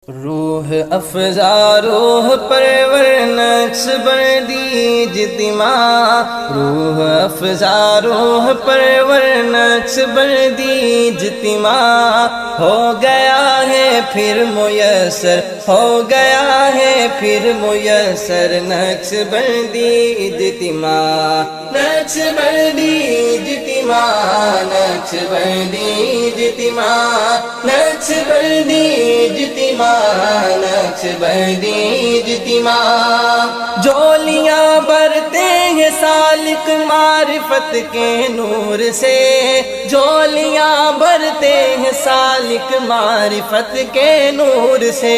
روح افزا روح پرور نقش بندی اجتماع، روح افزا روح پرور نقش بندی اجتماع، ہو گیا ہے پھر میسر، ہو گیا ہے پھر میسر نقش بندی اجتماع، نقش بندی اجتماع، نقش بندی اجتماع، نقش بندی اجتماع، نقش بندی اجتماع، جولیاں برتے ہیں سالک معرفت کے نور سے، جولیاں برتے ہیں سالک معرفت کے نور سے،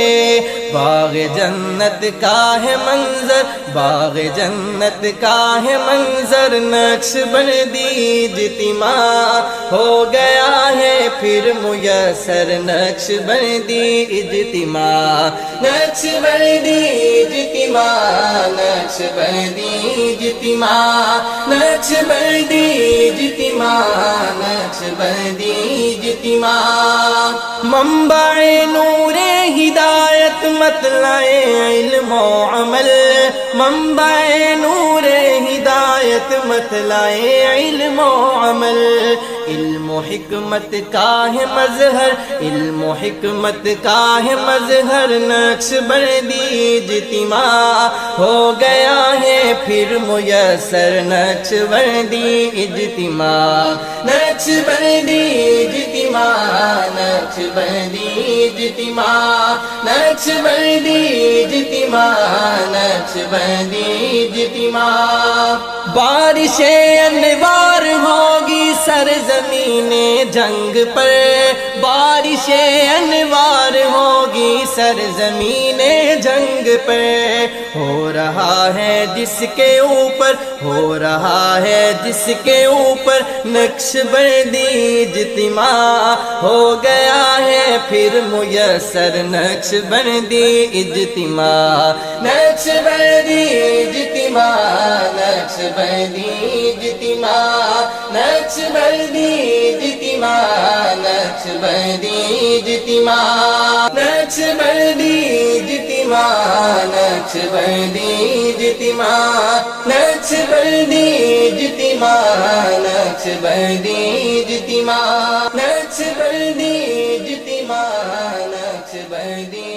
باغ جنت کا ہے منظر، باغ جنت کا ہے منظر، نقش بندی اجتماع، ہو گیا ہے پھر میسر نقش بندی اجتماع، نقش بندی اجتماع، نقش بندی اجتماع، نقش بندی اجتماع، نقش بندی اجتماع، منبع نور ہدایت مطلع علم و عمل، منبع نور ہدایت مطلع علم و عمل، علم و حکمت کا ہے مظہر، علم و حکمت کا ہے مظہر، نقش بندی اجتماع، ہو گیا ہے پھر میسر نقش بندی اجتماع، نقش بندی اجتماع، نقش بندی اجتماع، نقش بندی اجتماع، نقش بندی اجتماع، بارش انوار ہوگی سرزمین جنگ پر، بارش انوار ہوگی سرزمین جنگ پر، ہو رہا ہے جس کے اوپر، ہو رہا ہے جس کے اوپر نقش بندی اجتماع، ہو گیا ہے پھر میسر نقش بندی اجتماع، نقش بندی اجتماع، نقش بندی اجتماع، نقش بندی اجتماع، نقش بندی اجتماع، نقش بندی اجتماع، نقش بندی اجتماع، نقش بندی اجتماع، نقش بندی اجتماع، نقش بندی اجتماع، نقش بندی